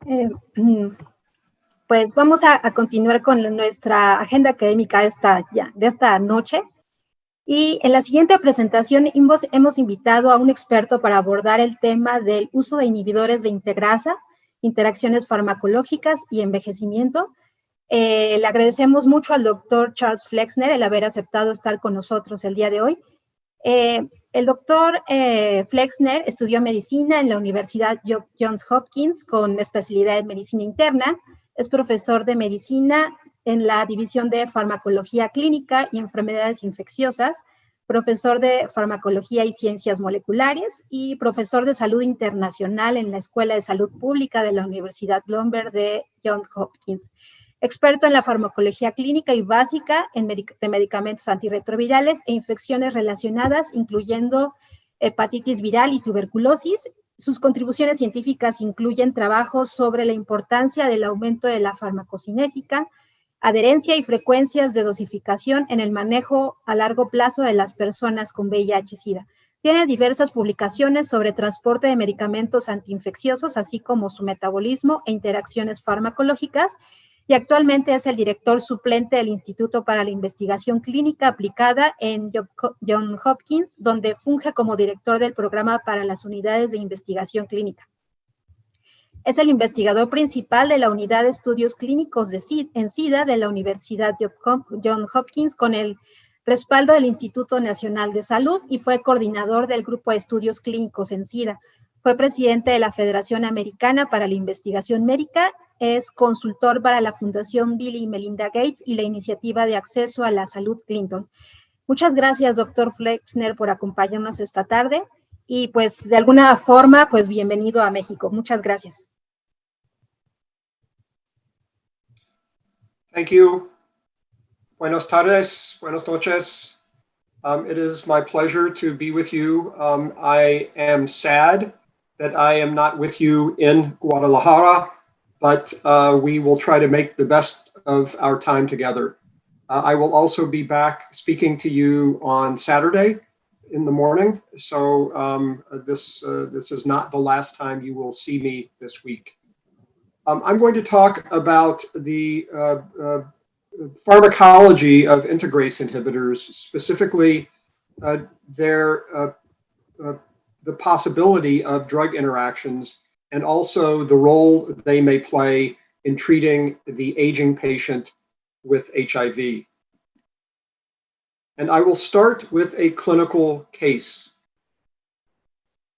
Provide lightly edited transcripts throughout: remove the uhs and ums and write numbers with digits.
Eh, Pues vamos a continuar con nuestra agenda académica de esta noche. Y en la siguiente presentación hemos invitado a un experto para abordar el tema del uso de inhibidores de integrasa, interacciones farmacológicas y envejecimiento. Le agradecemos mucho al doctor Charles Flexner el haber aceptado estar con nosotros el día de hoy. El doctor Flexner estudió medicina en la Universidad Johns Hopkins con especialidad en medicina interna. Es profesor de medicina en la División de Farmacología Clínica y Enfermedades Infecciosas, profesor de Farmacología y Ciencias Moleculares y profesor de Salud Internacional en la Escuela de Salud Pública de la Universidad Bloomberg de Johns Hopkins. Experto en la farmacología clínica y básica de medicamentos antirretrovirales e infecciones relacionadas, incluyendo hepatitis viral y tuberculosis. Sus contribuciones científicas incluyen trabajos sobre la importancia del aumento de la farmacocinética, adherencia y frecuencias de dosificación en el manejo a largo plazo de las personas con VIH-Sida. Tiene diversas publicaciones sobre transporte de medicamentos antiinfecciosos, así como su metabolismo e interacciones farmacológicas, y actualmente es el director suplente del Instituto para la Investigación Clínica Aplicada en Johns Hopkins, donde funge como director del programa para las unidades de investigación clínica. Es el investigador principal de la Unidad de Estudios Clínicos en SIDA de la Universidad Johns Hopkins, con el respaldo del Instituto Nacional de Salud, y fue coordinador del Grupo de Estudios Clínicos en SIDA. Fue presidente de la Federación Americana para la Investigación Médica. Es consultor para la Fundación Bill y Melinda Gates y la Iniciativa de Acceso a la Salud Clinton. Muchas gracias, doctor Flexner, por acompañarnos esta tarde. Y pues de alguna forma, pues bienvenido a México. Muchas gracias. Thank you. Buenas tardes, buenas noches. It is my pleasure to be with you. I am sad that I am not with you in Guadalajara, but we will try to make the best of our time together. I will also be back speaking to you on Saturday in the morning, so this is not the last time you will see me this week. I'm going to talk about the pharmacology of integrase inhibitors, specifically the possibility of drug interactions, and also the role they may play in treating the aging patient with HIV. And I will start with a clinical case.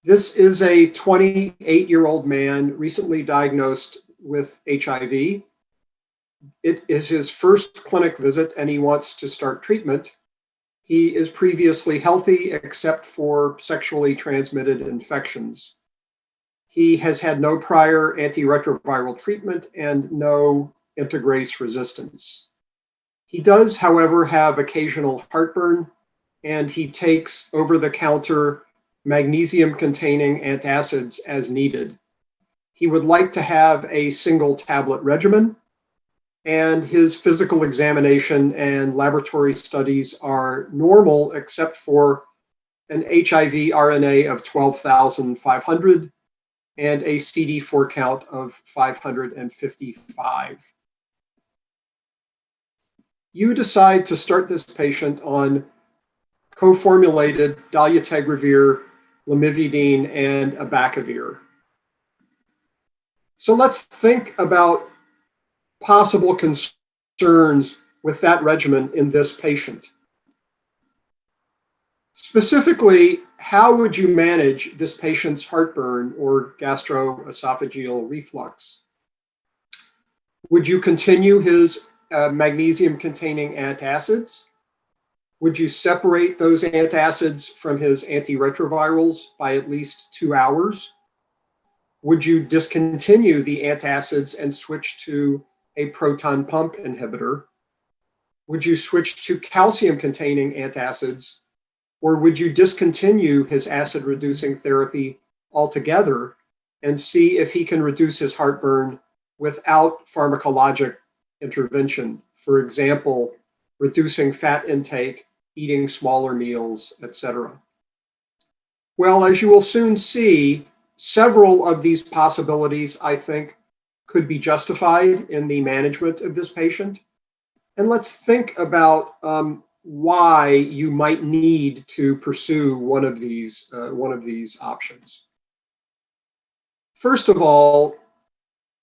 This is a 28-year-old man recently diagnosed with HIV. It is his first clinic visit and he wants to start treatment. He is previously healthy except for sexually transmitted infections. He has had no prior antiretroviral treatment and no integrase resistance. He does, however, have occasional heartburn, and he takes over-the-counter magnesium-containing antacids as needed. He would like to have a single tablet regimen, and his physical examination and laboratory studies are normal except for an HIV RNA of 12,500 and a CD4 count of 555. You decide to start this patient on co-formulated dolutegravir, lamivudine, and abacavir. So let's think about possible concerns with that regimen in this patient. Specifically, how would you manage this patient's heartburn or gastroesophageal reflux? Would you continue his magnesium-containing antacids? Would you separate those antacids from his antiretrovirals by at least 2 hours? Would you discontinue the antacids and switch to a proton pump inhibitor? Would you switch to calcium-containing antacids? Or would you discontinue his acid-reducing therapy altogether and see if he can reduce his heartburn without pharmacologic intervention? For example, reducing fat intake, eating smaller meals, etc. Well, as you will soon see, several of these possibilities, I think, could be justified in the management of this patient. And let's think about why you might need to pursue one of these options. First of all,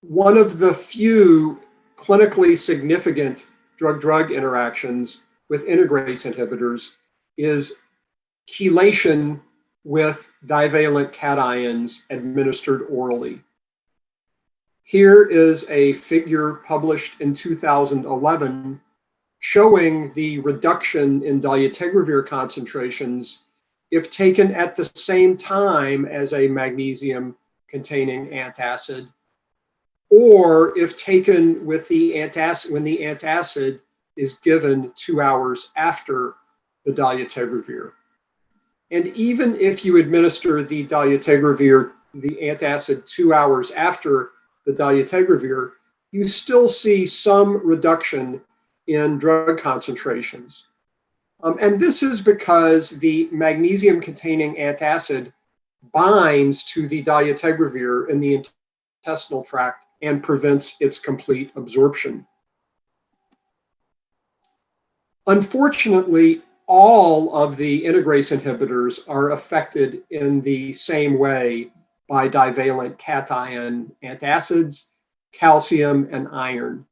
one of the few clinically significant drug-drug interactions with integrase inhibitors is chelation with divalent cations administered orally. Here is a figure published in 2011 showing the reduction in dolutegravir concentrations if taken at the same time as a magnesium-containing antacid, or if taken with the antacid when the antacid is given 2 hours after the dolutegravir. And even if you administer the dolutegravir, the antacid 2 hours after the dolutegravir, you still see some reduction in drug concentrations. And this is because the magnesium-containing antacid binds to the dolutegravir in the intestinal tract and prevents its complete absorption. Unfortunately, all of the integrase inhibitors are affected in the same way by divalent cation antacids, calcium, and iron.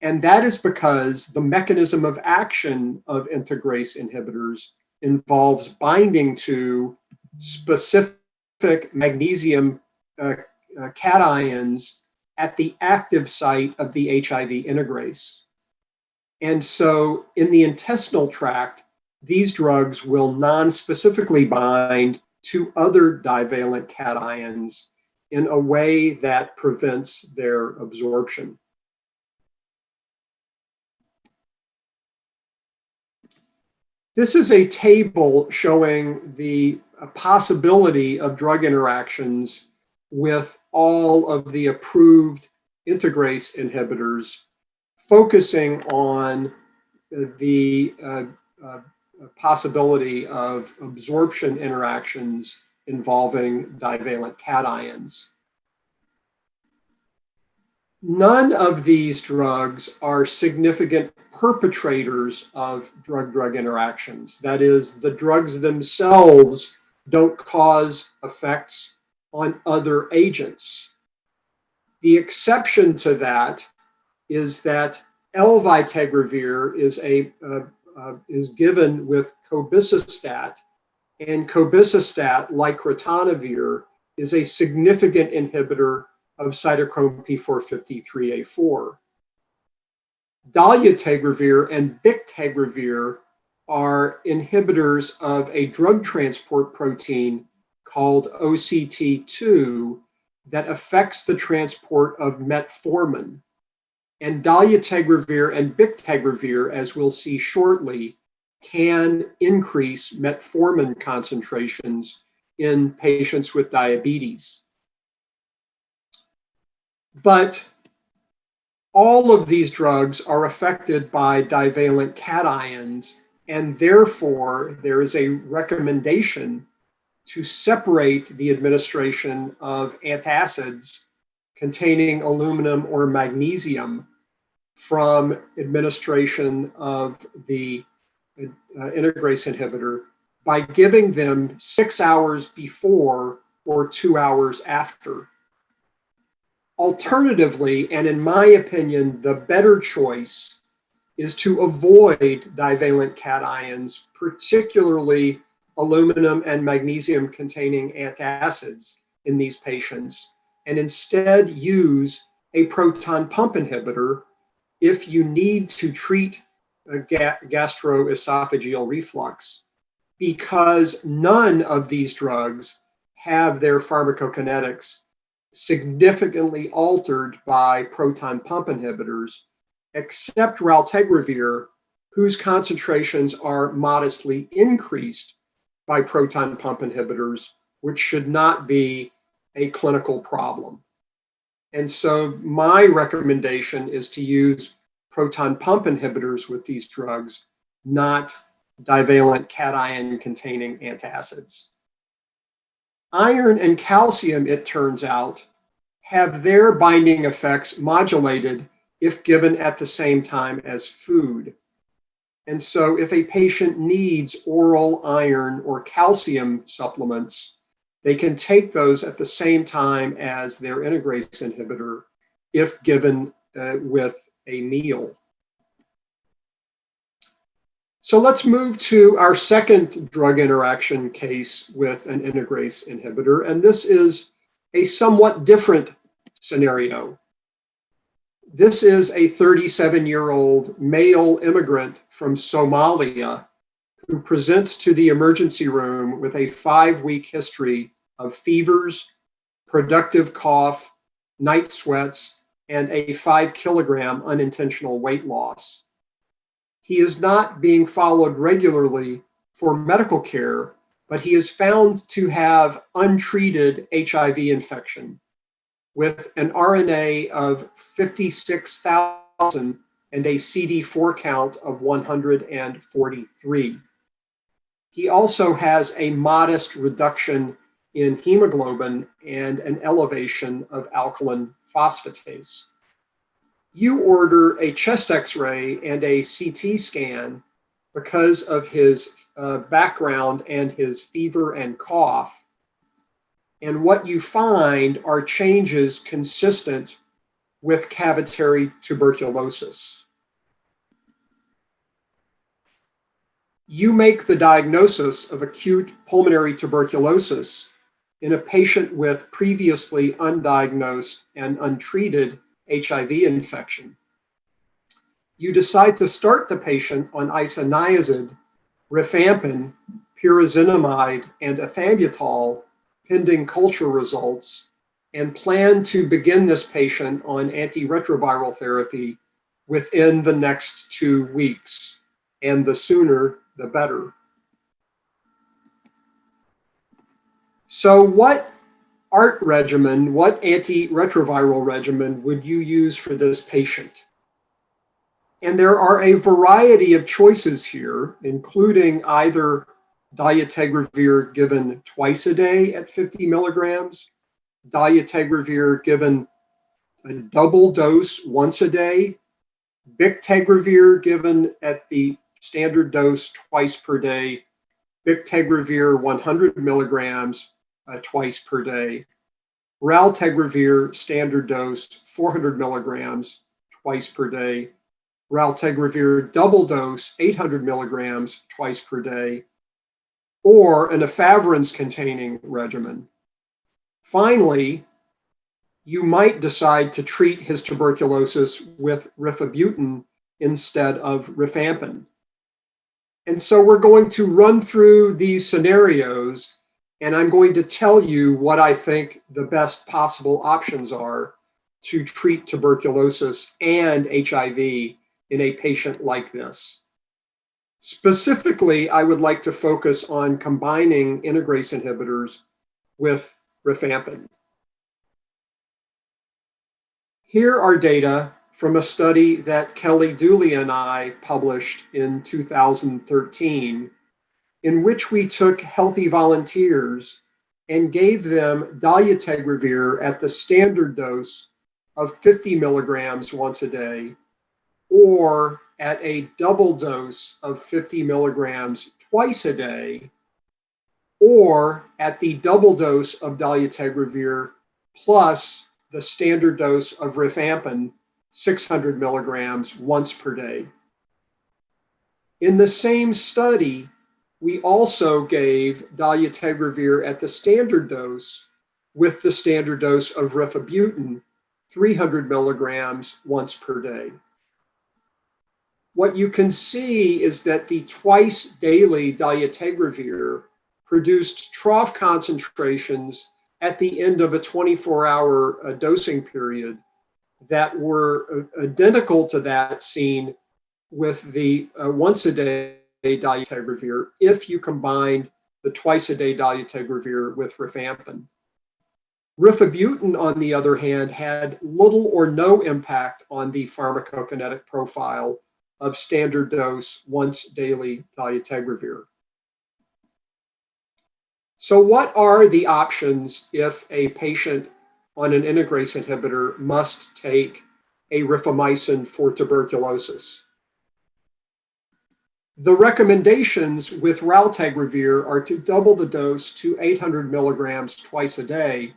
And that is because the mechanism of action of integrase inhibitors involves binding to specific magnesium cations at the active site of the HIV integrase. And so in the intestinal tract, these drugs will non-specifically bind to other divalent cations in a way that prevents their absorption. This is a table showing the possibility of drug interactions with all of the approved integrase inhibitors, focusing on the possibility of absorption interactions involving divalent cations. None of these drugs are significant perpetrators of drug-drug interactions. That is, the drugs themselves don't cause effects on other agents. The exception to that is that elvitegravir is given with cobicistat, and cobicistat, like ritonavir, is a significant inhibitor of cytochrome P453A4. Dolutegravir and bictegravir are inhibitors of a drug transport protein called OCT2 that affects the transport of metformin. And dolutegravir and bictegravir, as we'll see shortly, can increase metformin concentrations in patients with diabetes. But all of these drugs are affected by divalent cations, and therefore there is a recommendation to separate the administration of antacids containing aluminum or magnesium from administration of the integrase inhibitor by giving them 6 hours before or 2 hours after. Alternatively, and in my opinion, the better choice is to avoid divalent cations, particularly aluminum and magnesium containing antacids in these patients, and instead use a proton pump inhibitor if you need to treat a gastroesophageal reflux, because none of these drugs have their pharmacokinetics significantly altered by proton pump inhibitors, except raltegravir, whose concentrations are modestly increased by proton pump inhibitors, which should not be a clinical problem. And so my recommendation is to use proton pump inhibitors with these drugs, not divalent cation containing antacids. Iron and calcium, it turns out, have their binding effects modulated if given at the same time as food. And so if a patient needs oral iron or calcium supplements, they can take those at the same time as their integrase inhibitor if given with a meal. So let's move to our second drug interaction case with an integrase inhibitor, and this is a somewhat different scenario. This is a 37-year-old male immigrant from Somalia who presents to the emergency room with a 5-week history of fevers, productive cough, night sweats, and a 5-kilogram unintentional weight loss. He is not being followed regularly for medical care, but he is found to have untreated HIV infection with an RNA of 56,000 and a CD4 count of 143. He also has a modest reduction in hemoglobin and an elevation of alkaline phosphatase. You order a chest X-ray and a CT scan because of his background and his fever and cough. And what you find are changes consistent with cavitary tuberculosis. You make the diagnosis of acute pulmonary tuberculosis in a patient with previously undiagnosed and untreated HIV infection. You decide to start the patient on isoniazid, rifampin, pyrazinamide, and ethambutol pending culture results, and plan to begin this patient on antiretroviral therapy within the next 2 weeks, and the sooner the better. So what ART regimen, what antiretroviral regimen would you use for this patient? And there are a variety of choices here, including either dolutegravir given twice a day at 50 milligrams, dolutegravir given a double dose once a day, bictegravir given at the standard dose twice per day, bictegravir 100 milligrams twice per day, raltegravir standard dose 400 milligrams twice per day, raltegravir double dose 800 milligrams twice per day, or an efavirenz-containing regimen. Finally, you might decide to treat his tuberculosis with rifabutin instead of rifampin. And so we're going to run through these scenarios, and I'm going to tell you what I think the best possible options are to treat tuberculosis and HIV in a patient like this. Specifically, I would like to focus on combining integrase inhibitors with rifampin. Here are data from a study that Kelly Dooley and I published in 2013, in which we took healthy volunteers and gave them dolutegravir at the standard dose of 50 milligrams once a day, or at a double dose of 50 milligrams twice a day, or at the double dose of dolutegravir plus the standard dose of rifampin, 600 milligrams once per day. In the same study, we also gave dolutegravir at the standard dose with the standard dose of rifabutin, 300 milligrams once per day. What you can see is that the twice daily dolutegravir produced trough concentrations at the end of a 24-hour dosing period that were identical to that seen with the once-a-day dolutegravir if you combined the twice-a-day dolutegravir with rifampin. Rifabutin, on the other hand, had little or no impact on the pharmacokinetic profile of standard dose once daily dolutegravir. So what are the options if a patient on an integrase inhibitor must take a rifamycin for tuberculosis. The recommendations with raltegravir are to double the dose to 800 milligrams twice a day.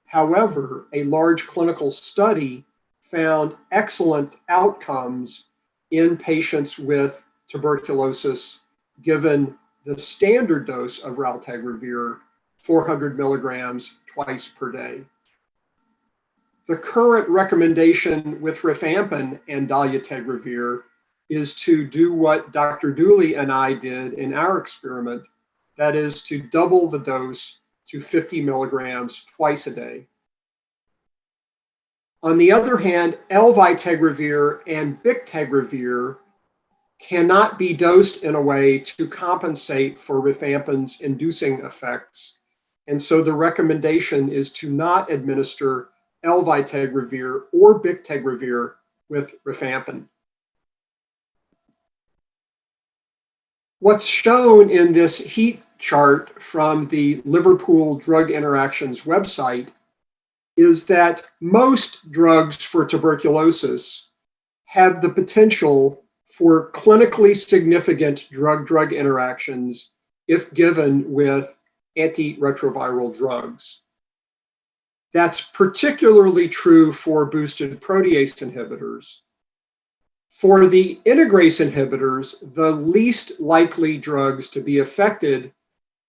However, a large clinical study found excellent outcomes in patients with tuberculosis given the standard dose of raltegravir, 400 milligrams twice per day. The current recommendation with rifampin and dolutegravir is to do what Dr. Dooley and I did in our experiment, that is to double the dose to 50 milligrams twice a day. On the other hand, elvitegravir and bictegravir cannot be dosed in a way to compensate for rifampin's inducing effects. And so the recommendation is to not administer elvitegravir or bictegravir with rifampin. What's shown in this heat chart from the Liverpool Drug Interactions website is that most drugs for tuberculosis have the potential for clinically significant drug-drug interactions if given with antiretroviral drugs. That's particularly true for boosted protease inhibitors. For the integrase inhibitors, the least likely drugs to be affected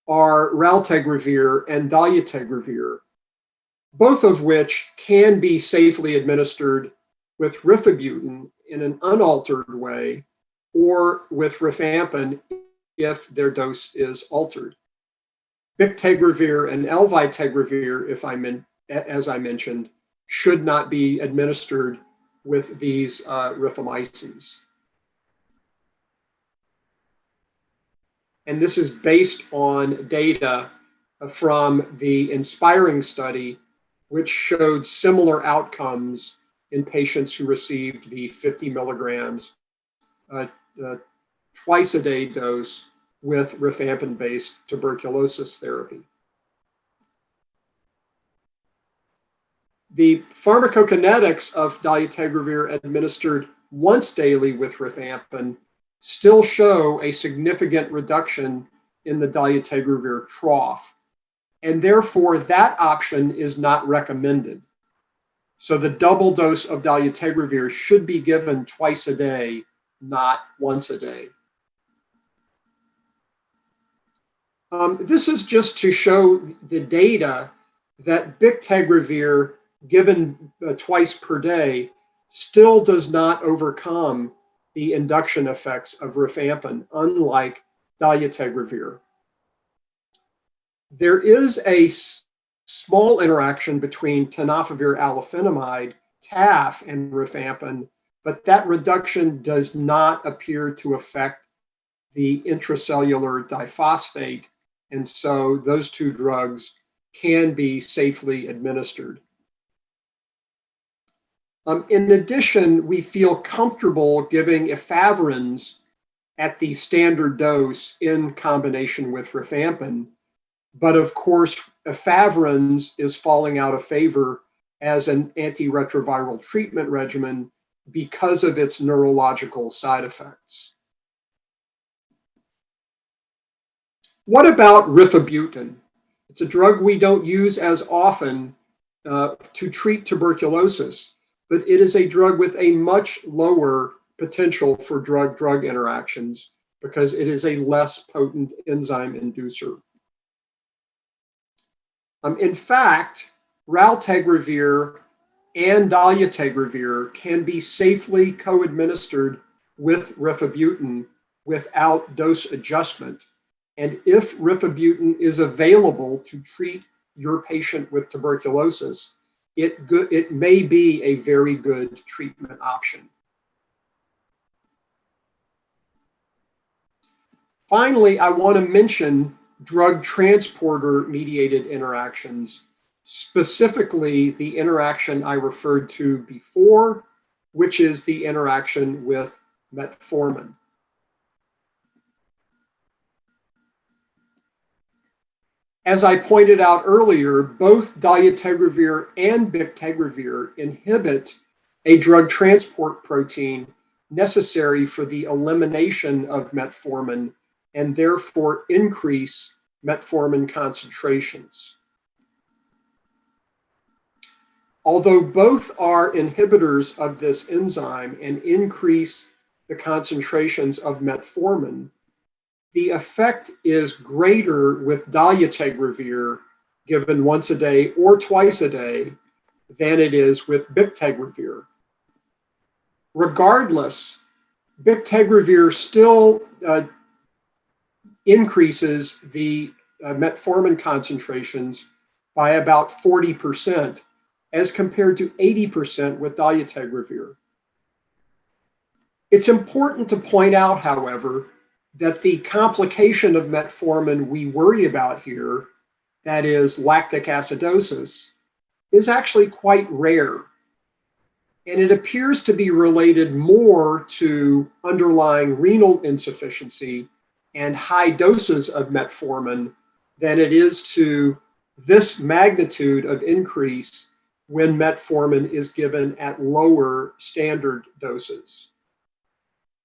are raltegravir and dolutegravir, both of which can be safely administered with rifabutin in an unaltered way or with rifampin if their dose is altered. Bictegravir and elvitegravir, as I mentioned, should not be administered with these rifamycins. And this is based on data from the Inspiring study, which showed similar outcomes in patients who received the 50 milligrams twice a day dose with rifampin-based tuberculosis therapy. The pharmacokinetics of dolutegravir administered once daily with rifampin still show a significant reduction in the dolutegravir trough, and therefore that option is not recommended. So the double dose of dolutegravir should be given twice a day, not once a day. This is just to show the data that bictegravir given twice per day still does not overcome the induction effects of rifampin, unlike dolutegravir. There is a small interaction between tenofovir alafenamide, TAF, and rifampin, but that reduction does not appear to affect the intracellular diphosphate, and so those two drugs can be safely administered. In addition, we feel comfortable giving efavirenz at the standard dose in combination with rifampin, but of course, efavirenz is falling out of favor as an antiretroviral treatment regimen because of its neurological side effects. What about rifabutin? It's a drug we don't use as often to treat tuberculosis, but it is a drug with a much lower potential for drug-drug interactions because it is a less potent enzyme inducer. In fact, raltegravir and dolutegravir can be safely co-administered with rifabutin without dose adjustment. And if rifabutin is available to treat your patient with tuberculosis, it may be a very good treatment option. Finally, I want to mention drug transporter-mediated interactions, specifically the interaction I referred to before, which is the interaction with metformin. As I pointed out earlier, both dolutegravir and bictegravir inhibit a drug transport protein necessary for the elimination of metformin and therefore increase metformin concentrations. Although both are inhibitors of this enzyme and increase the concentrations of metformin, the effect is greater with dolutegravir given once a day or twice a day than it is with bictegravir. Regardless, bictegravir still increases the metformin concentrations by about 40% as compared to 80% with dolutegravir. It's important to point out, however, that the complication of metformin we worry about here, that is lactic acidosis, is actually quite rare. And it appears to be related more to underlying renal insufficiency and high doses of metformin than it is to this magnitude of increase when metformin is given at lower standard doses.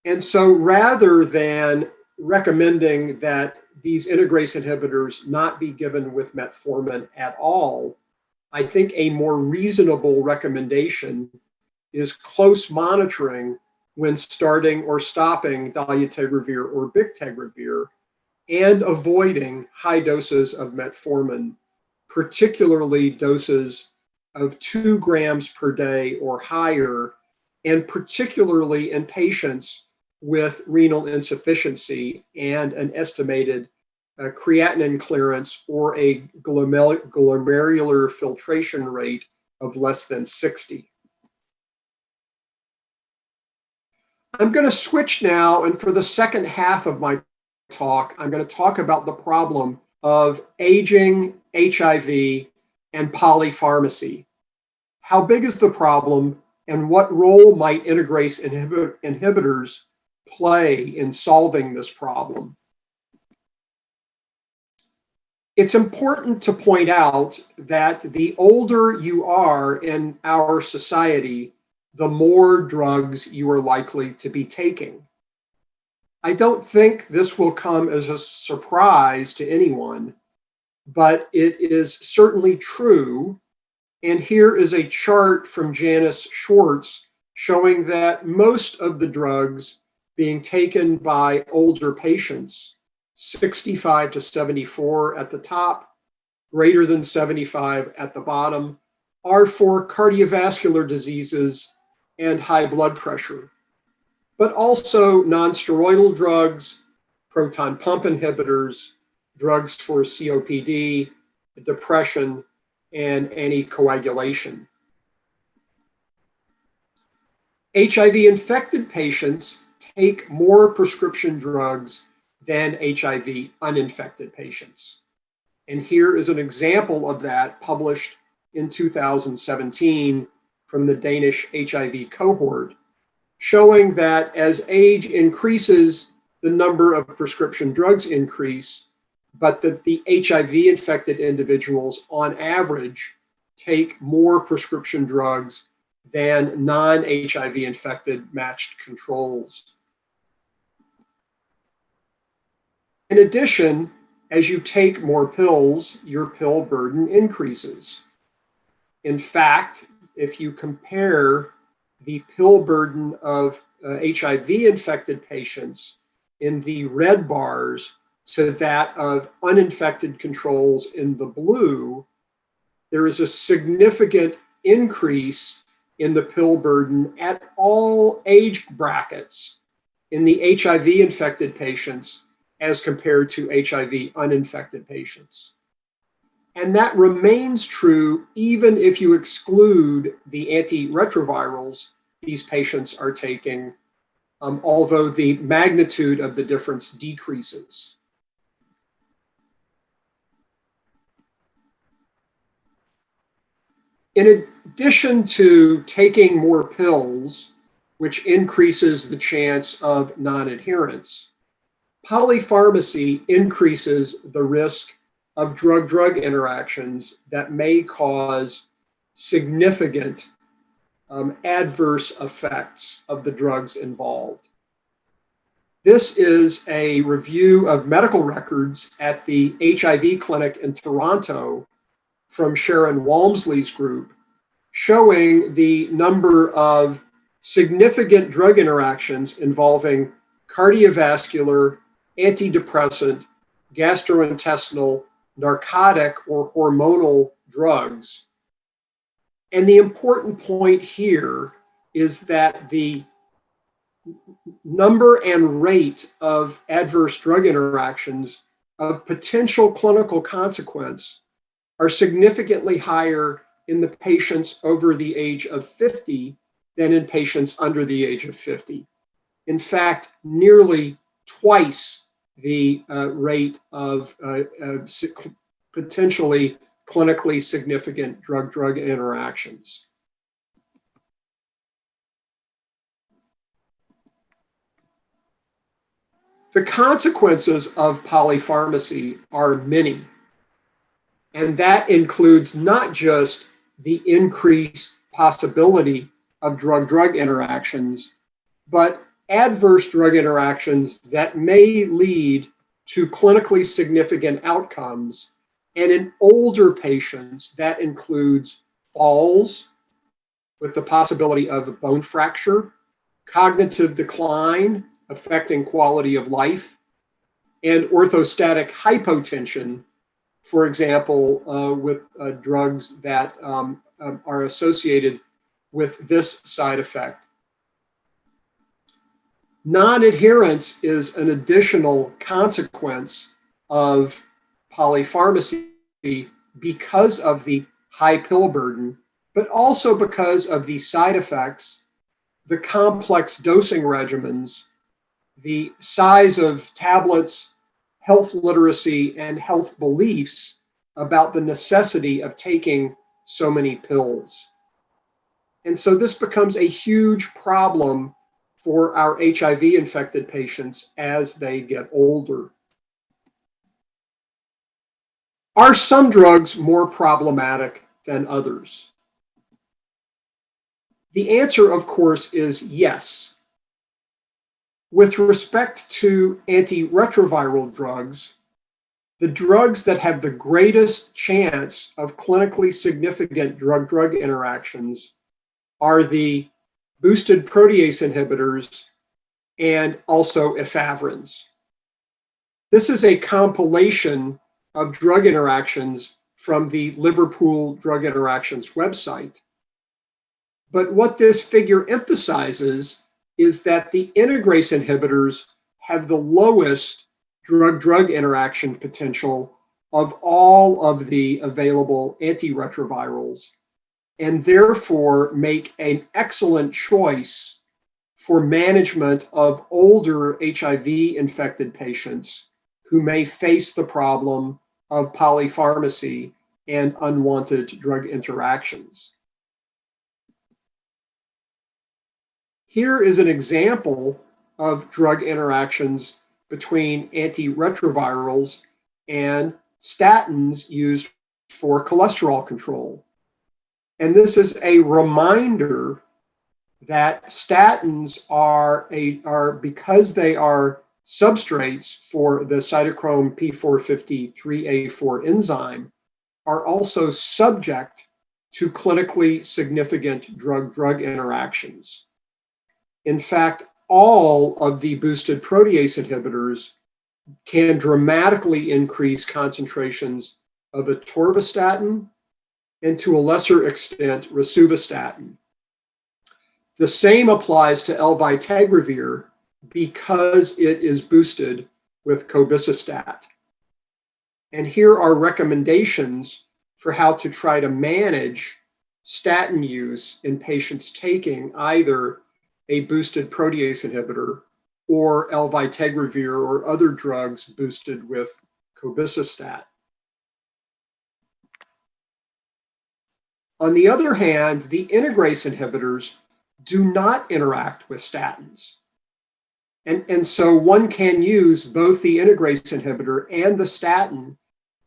And so rather than recommending that these integrase inhibitors not be given with metformin at all, I think a more reasonable recommendation is close monitoring when starting or stopping dolutegravir or bictegravir and avoiding high doses of metformin, particularly doses of 2 grams per day or higher, and particularly in patients with renal insufficiency and an estimated creatinine clearance or a glomerular filtration rate of less than 60. I'm going to switch now, and for the second half of my talk, I'm going to talk about the problem of aging, HIV, and polypharmacy. How big is the problem, and what role might integrase inhibitors play in solving this problem? It's important to point out that the older you are in our society, the more drugs you are likely to be taking. I don't think this will come as a surprise to anyone, but it is certainly true. And here is a chart from Janice Schwartz showing that most of the drugs being taken by older patients, 65 to 74 at the top, greater than 75 at the bottom, are for cardiovascular diseases and high blood pressure, but also non-steroidal drugs, proton pump inhibitors, drugs for COPD, depression, and anticoagulation. HIV-infected patients take more prescription drugs than HIV uninfected patients. And here is an example of that published in 2017 from the Danish HIV cohort, showing that as age increases, the number of prescription drugs increase, but that the HIV-infected individuals on average take more prescription drugs than non-HIV-infected matched controls. In addition, as you take more pills, your pill burden increases. In fact, if you compare the pill burden of HIV-infected patients in the red bars to that of uninfected controls in the blue, there is a significant increase in the pill burden at all age brackets in the HIV-infected patients as compared to HIV uninfected patients. And that remains true even if you exclude the antiretrovirals these patients are taking, although the magnitude of the difference decreases. In addition to taking more pills, which increases the chance of non-adherence, polypharmacy increases the risk of drug-drug interactions that may cause significant adverse effects of the drugs involved. This is a review of medical records at the HIV clinic in Toronto from Sharon Walmsley's group, showing the number of significant drug interactions involving cardiovascular, antidepressant, gastrointestinal, narcotic, or hormonal drugs. And the important point here is that the number and rate of adverse drug interactions of potential clinical consequence are significantly higher in the patients over the age of 50 than in patients under the age of 50. In fact, nearly twice the rate of potentially clinically significant drug-drug interactions. The consequences of polypharmacy are many, and that includes not just the increased possibility of drug-drug interactions, but adverse drug interactions that may lead to clinically significant outcomes. And in older patients, that includes falls with the possibility of a bone fracture, cognitive decline affecting quality of life, and orthostatic hypotension, for example, with drugs that are associated with this side effect. Non-adherence is an additional consequence of polypharmacy because of the high pill burden, but also because of the side effects, the complex dosing regimens, the size of tablets, health literacy, and health beliefs about the necessity of taking so many pills. And so this becomes a huge problem for our HIV-infected patients as they get older. Are some drugs more problematic than others? The answer, of course, is yes. With respect to antiretroviral drugs, the drugs that have the greatest chance of clinically significant drug-drug interactions are the boosted protease inhibitors and also efavirenz. This is a compilation of drug interactions from the Liverpool Drug Interactions website. But what this figure emphasizes is that the integrase inhibitors have the lowest drug-drug interaction potential of all of the available antiretrovirals, and therefore make an excellent choice for management of older HIV-infected patients who may face the problem of polypharmacy and unwanted drug interactions. Here is an example of drug interactions between antiretrovirals and statins used for cholesterol control. And this is a reminder that statins are because they are substrates for the cytochrome P453A4 enzyme, are also subject to clinically significant drug-drug interactions. In fact, all of the boosted protease inhibitors can dramatically increase concentrations of atorvastatin and, to a lesser extent, rosuvastatin. The same applies to elvitegravir because it is boosted with cobicistat. And here are recommendations for how to try to manage statin use in patients taking either a boosted protease inhibitor or elvitegravir or other drugs boosted with cobicistat. On the other hand, the integrase inhibitors do not interact with statins. And so one can use both the integrase inhibitor and the statin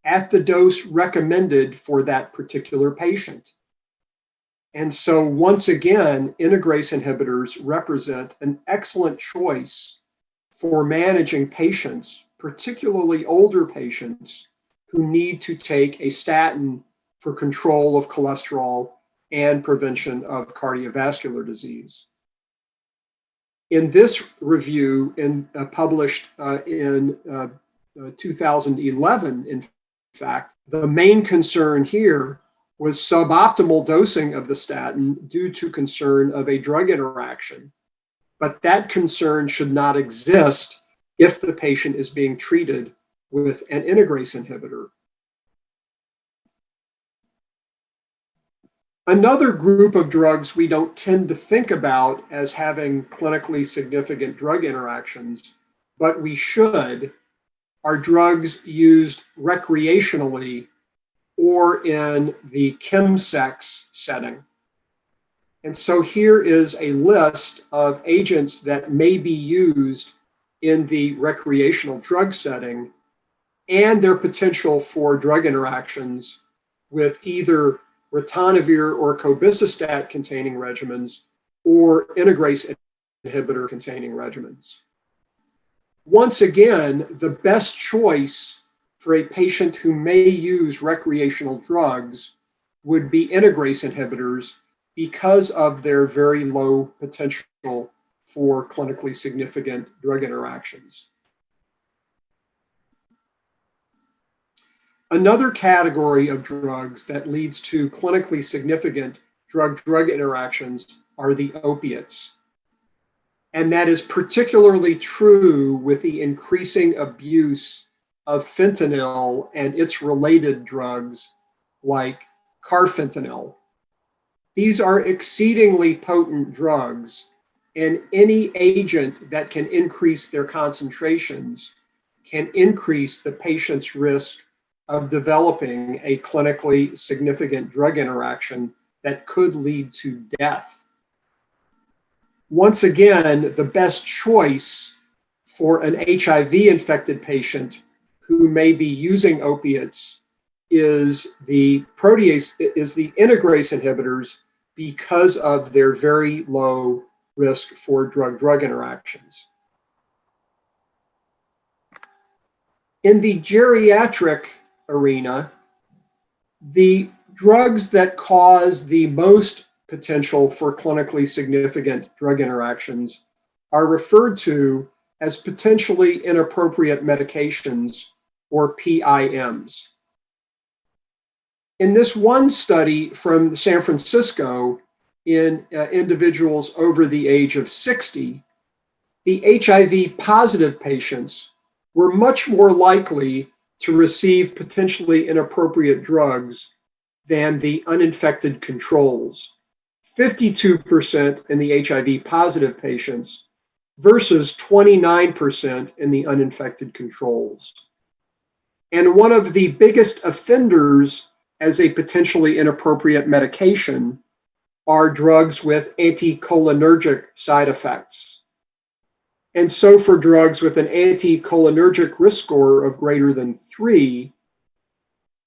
at the dose recommended for that particular patient. And so once again, integrase inhibitors represent an excellent choice for managing patients, particularly older patients, who need to take a statin for control of cholesterol and prevention of cardiovascular disease. In this review, published in 2011, in fact, the main concern here was suboptimal dosing of the statin due to concern of a drug interaction. But that concern should not exist if the patient is being treated with an integrase inhibitor. Another group of drugs we don't tend to think about as having clinically significant drug interactions, but we should, are drugs used recreationally or in the chemsex setting. And so here is a list of agents that may be used in the recreational drug setting and their potential for drug interactions with either ritonavir or cobicistat containing regimens or integrase inhibitor containing regimens. Once again, the best choice for a patient who may use recreational drugs would be integrase inhibitors because of their very low potential for clinically significant drug interactions. Another category of drugs that leads to clinically significant drug-drug interactions are the opiates. And that is particularly true with the increasing abuse of fentanyl and its related drugs like carfentanil. These are exceedingly potent drugs, and any agent that can increase their concentrations can increase the patient's risk of developing a clinically significant drug interaction that could lead to death. Once again, the best choice for an HIV-infected patient who may be using opiates is the integrase inhibitors because of their very low risk for drug-drug interactions. In the geriatric arena, the drugs that cause the most potential for clinically significant drug interactions are referred to as potentially inappropriate medications, or PIMs. In this one study from San Francisco in individuals over the age of 60, the HIV positive patients were much more likely to receive potentially inappropriate drugs than the uninfected controls. 52% in the HIV positive patients versus 29% in the uninfected controls. And one of the biggest offenders as a potentially inappropriate medication are drugs with anticholinergic side effects. And so for drugs with an anticholinergic risk score of greater than 3,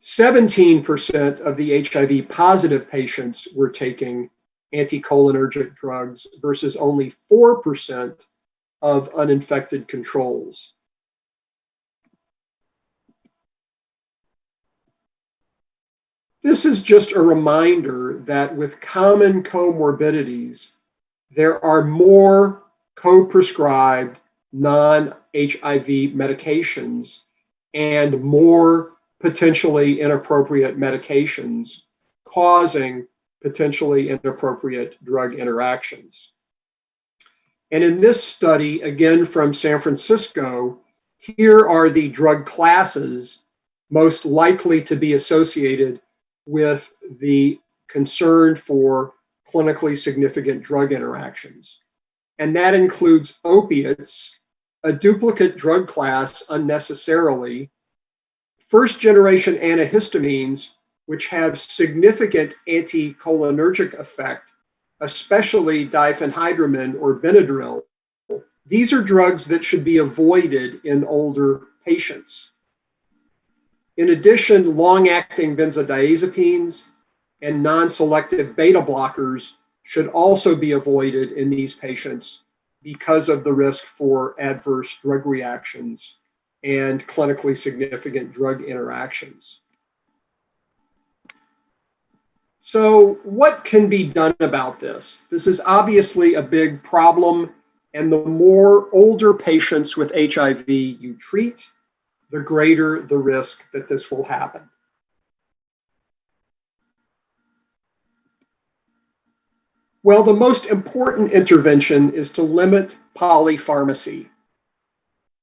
17% of the HIV positive patients were taking anticholinergic drugs versus only 4% of uninfected controls. This is just a reminder that with common comorbidities, there are more co-prescribed non-HIV medications and more potentially inappropriate medications causing potentially inappropriate drug interactions. And in this study, again from San Francisco, here are the drug classes most likely to be associated with the concern for clinically significant drug interactions. And that includes opiates, a duplicate drug class unnecessarily, first-generation antihistamines, which have significant anticholinergic effect, especially diphenhydramine or Benadryl. These are drugs that should be avoided in older patients. In addition, long-acting benzodiazepines and non-selective beta blockers should also be avoided in these patients because of the risk for adverse drug reactions and clinically significant drug interactions. So what can be done about this? This is obviously a big problem, and the more older patients with HIV you treat, the greater the risk that this will happen. Well, the most important intervention is to limit polypharmacy.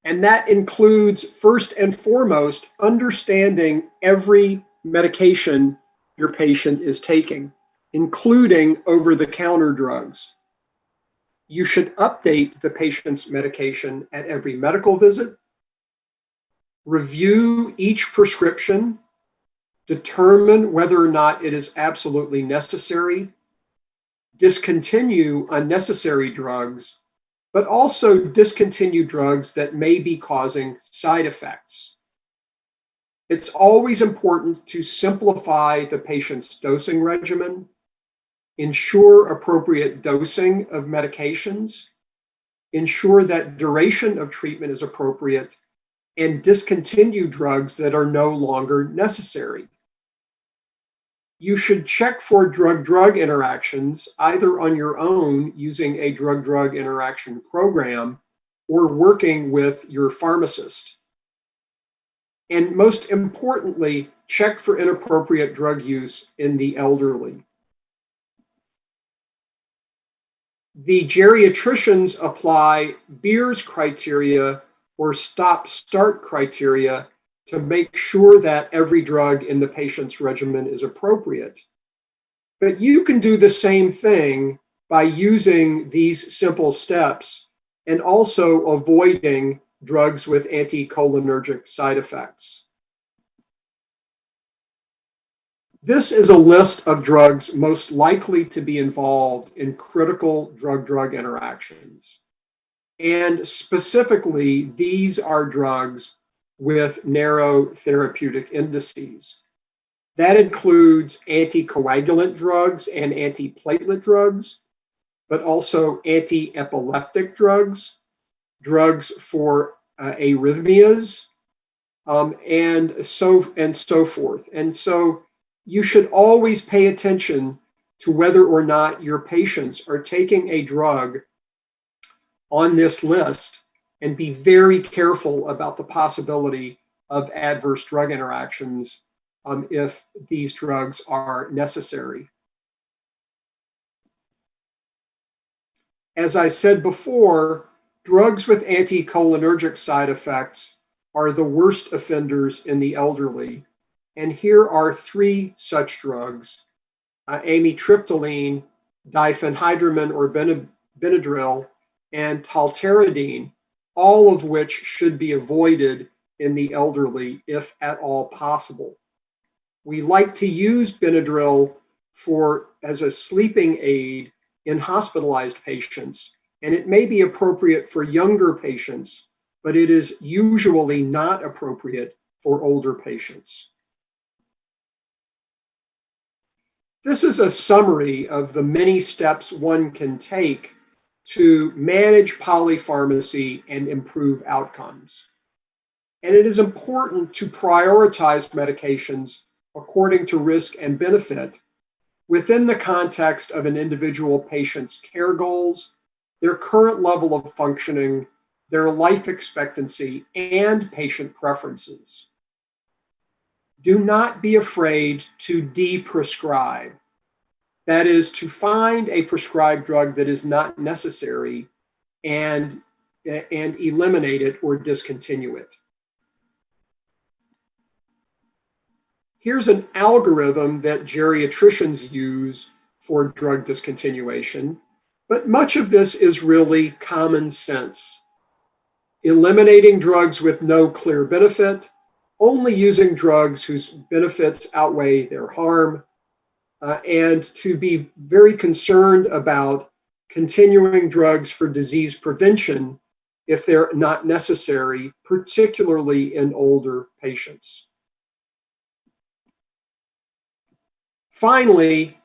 And that includes, first and foremost, understanding every medication your patient is taking, including over-the-counter drugs. You should update the patient's medication at every medical visit, review each prescription, determine whether or not it is absolutely necessary, discontinue unnecessary drugs, but also discontinue drugs that may be causing side effects. It's always important to simplify the patient's dosing regimen, ensure appropriate dosing of medications, ensure that duration of treatment is appropriate, and discontinue drugs that are no longer necessary. You should check for drug-drug interactions either on your own using a drug-drug interaction program or working with your pharmacist. And most importantly, check for inappropriate drug use in the elderly. The geriatricians apply Beers criteria or stop-start criteria to make sure that every drug in the patient's regimen is appropriate. But you can do the same thing by using these simple steps and also avoiding drugs with anticholinergic side effects. This is a list of drugs most likely to be involved in critical drug-drug interactions. And specifically, these are drugs with narrow therapeutic indices. That includes anticoagulant drugs and antiplatelet drugs, but also anti-epileptic drugs, drugs for arrhythmias, and so forth. And so you should always pay attention to whether or not your patients are taking a drug on this list and be very careful about the possibility of adverse drug interactions if these drugs are necessary. As I said before, drugs with anticholinergic side effects are the worst offenders in the elderly. And here are three such drugs: amitriptyline, diphenhydramine or Benadryl, and talteridine, all of which should be avoided in the elderly if at all possible. We like to use Benadryl as a sleeping aid in hospitalized patients, and it may be appropriate for younger patients, but it is usually not appropriate for older patients. This is a summary of the many steps one can take to manage polypharmacy and improve outcomes. And it is important to prioritize medications according to risk and benefit within the context of an individual patient's care goals, their current level of functioning, their life expectancy, and patient preferences. Do not be afraid to de-prescribe. That is, to find a prescribed drug that is not necessary and eliminate it or discontinue it. Here's an algorithm that geriatricians use for drug discontinuation, but much of this is really common sense. Eliminating drugs with no clear benefit, only using drugs whose benefits outweigh their harm, and to be very concerned about continuing drugs for disease prevention if they're not necessary, particularly in older patients. Finally,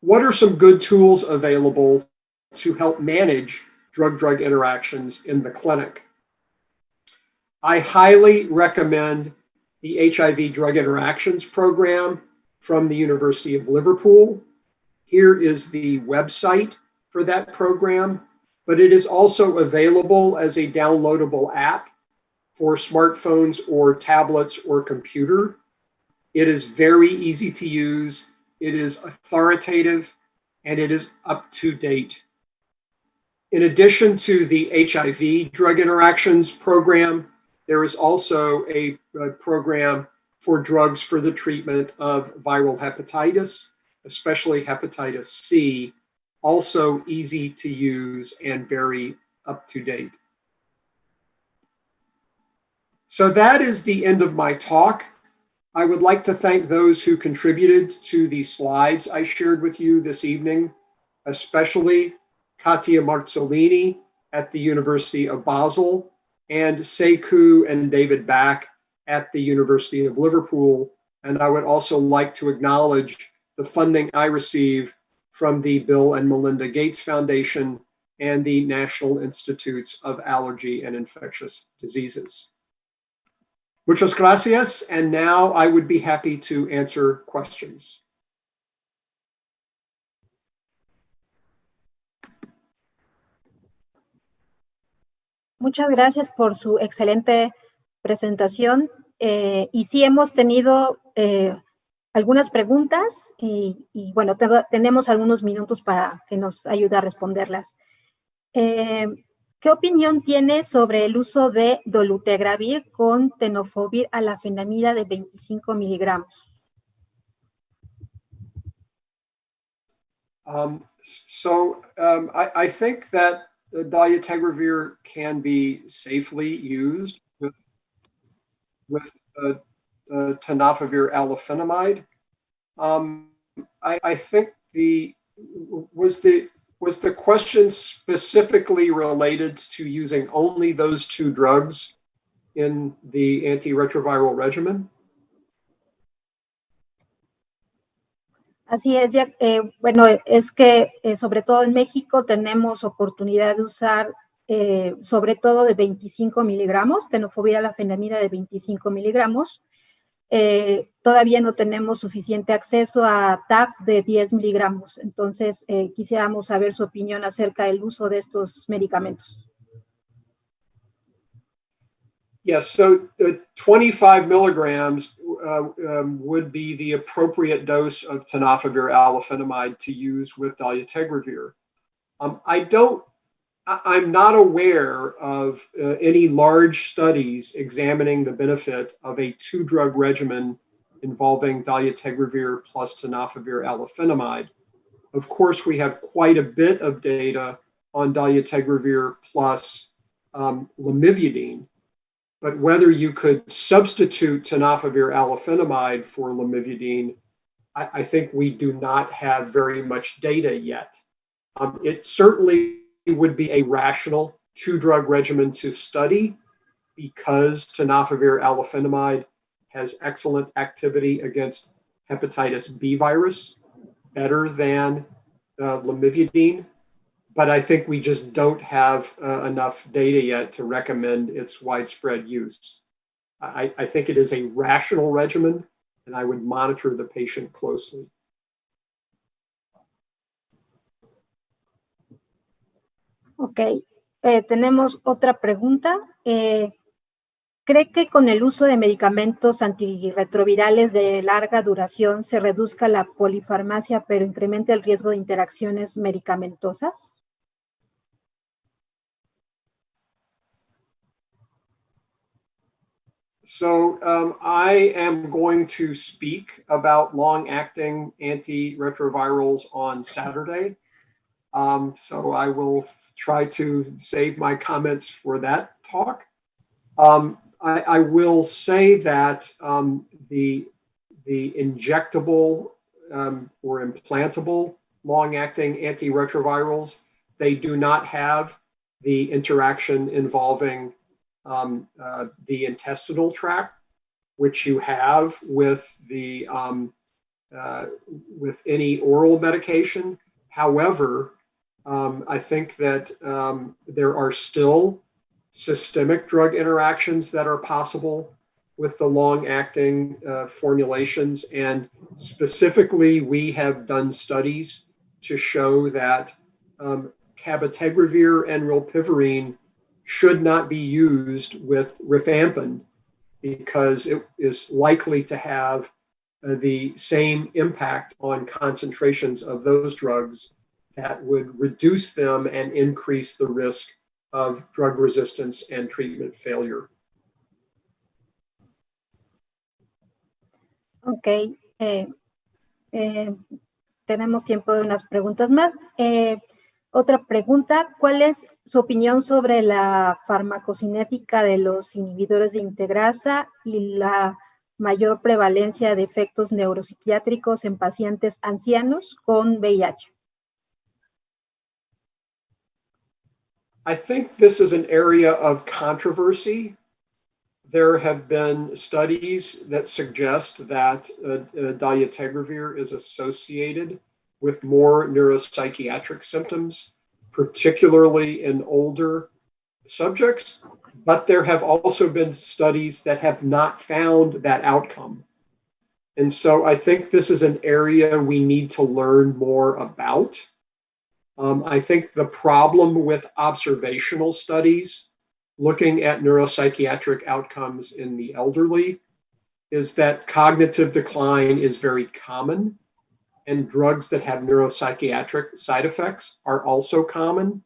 what are some good tools available to help manage drug-drug interactions in the clinic? I highly recommend the HIV Drug Interactions Program from the University of Liverpool. Here is the website for that program, but it is also available as a downloadable app for smartphones or tablets or computer. It is very easy to use, it is authoritative, and it is up to date. In addition to the HIV Drug Interactions Program, there is also a program for drugs for the treatment of viral hepatitis, especially hepatitis C, also easy to use and very up to date. So that is the end of my talk. I would like to thank those who contributed to the slides I shared with you this evening, especially Katia Marzolini at the University of Basel and Sekou and David Back at the University of Liverpool. And I would also like to acknowledge the funding I receive from the Bill and Melinda Gates Foundation and the National Institutes of Allergy and Infectious Diseases. Muchas gracias, and now I would be happy to answer questions. Muchas gracias por su excelente presentación. Y sí hemos tenido algunas preguntas y bueno, tenemos algunos minutos para que nos ayude a responderlas. ¿Qué opinión tiene sobre el uso de dolutegravir con tenofovir a la fenamida de 25 miligramos? I think that dolutegravir can be safely used with tenofovir alafenamide. I think was the question specifically related to using only those two drugs in the antiretroviral regimen? Así es, ya, bueno, es que sobre todo en México tenemos oportunidad de usar sobre todo de 25 miligramos, tenofovir alafenamida de 25 miligramos. Todavía no tenemos suficiente acceso a TAF de 10 miligramos, entonces quisiéramos saber su opinión acerca del uso de estos medicamentos. Yes, so 25 milligrams would be the appropriate dose of tenofovir alafenamide to use with dolutegravir. I'm not aware of any large studies examining the benefit of a two-drug regimen involving dolutegravir plus tenofovir alafenamide. Of course, we have quite a bit of data on dolutegravir plus lamivudine, but whether you could substitute tenofovir alafenamide for lamivudine, I think we do not have very much data yet. It certainly would be a rational two-drug regimen to study because tenofovir alafenamide has excellent activity against hepatitis B virus, better than lamivudine. But I think we just don't have enough data yet to recommend its widespread use. I think it is a rational regimen, and I would monitor the patient closely. Ok, tenemos otra pregunta. ¿Cree que con el uso de medicamentos antirretrovirales de larga duración se reduzca la polifarmacia, pero incremente el riesgo de interacciones medicamentosas? So I am going to speak about long-acting antiretrovirals on Saturday. So I will try to save my comments for that talk. I will say that the injectable or implantable long-acting antiretrovirals, they do not have the interaction involving the intestinal tract, which you have with the with any oral medication. However, I think that there are still systemic drug interactions that are possible with the long-acting formulations. And specifically, we have done studies to show that cabotegravir and rilpivirine should not be used with rifampin because it is likely to have the same impact on concentrations of those drugs that would reduce them and increase the risk of drug resistance and treatment failure. Ok, tenemos tiempo de unas preguntas más. Otra pregunta, ¿cuál es su opinión sobre la farmacocinética de los inhibidores de integrasa y la mayor prevalencia de efectos neuropsiquiátricos en pacientes ancianos con VIH? I think this is an area of controversy. There have been studies that suggest that dolutegravir is associated with more neuropsychiatric symptoms, particularly in older subjects, but there have also been studies that have not found that outcome. And so I think this is an area we need to learn more about. I think the problem with observational studies looking at neuropsychiatric outcomes in the elderly is that cognitive decline is very common, and drugs that have neuropsychiatric side effects are also common.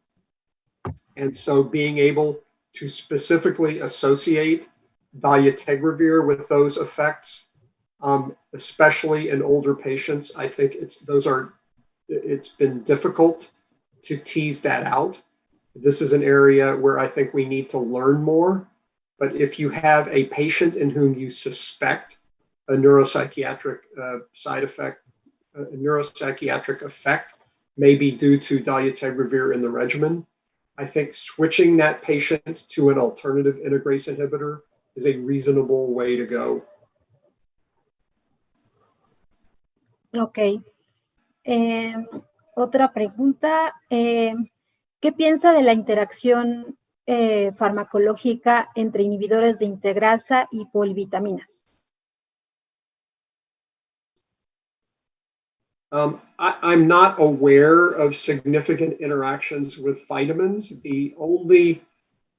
And so being able to specifically associate dolutegravir with those effects, especially in older patients, I think it's been difficult to tease that out. This is an area where I think we need to learn more. But if you have a patient in whom you suspect a neuropsychiatric side effect, a neuropsychiatric effect may be due to dolutegravir in the regimen, I think switching that patient to an alternative integrase inhibitor is a reasonable way to go. Ok. Otra pregunta, ¿qué piensa de la interacción farmacológica entre inhibidores de integrasa y polivitaminas? I'm not aware of significant interactions with vitamins. The only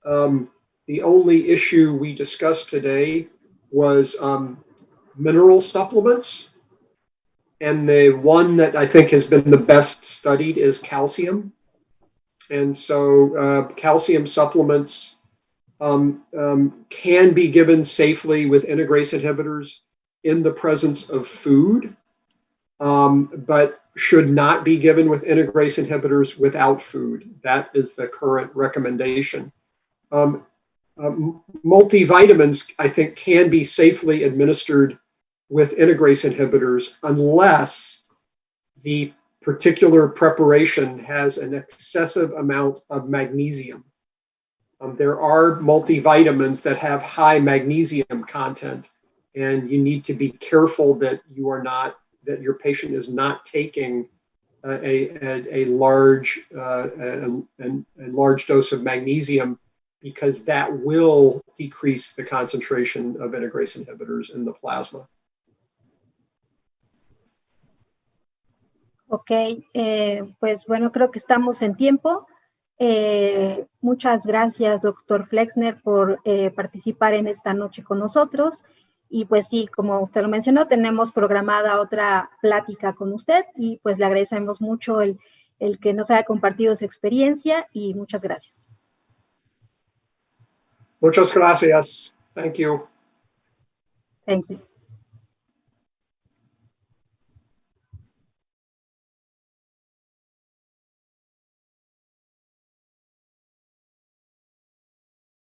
issue we discussed today was mineral supplements. And the one that I think has been the best studied is calcium. And so calcium supplements can be given safely with integrase inhibitors in the presence of food, but should not be given with integrase inhibitors without food. That is the current recommendation. Multivitamins, I think, can be safely administered with integrase inhibitors unless the particular preparation has an excessive amount of magnesium. There are multivitamins that have high magnesium content, and you need to be careful that your patient is not taking a large dose of magnesium, because that will decrease the concentration of integrase inhibitors in the plasma. Ok, pues bueno, creo que estamos en tiempo. Muchas gracias, doctor Flexner, por participar en esta noche con nosotros. Y pues sí, como usted lo mencionó, tenemos programada otra plática con usted y pues le agradecemos mucho el que nos haya compartido su experiencia y muchas gracias. Muchas gracias. Thank you. Thank you.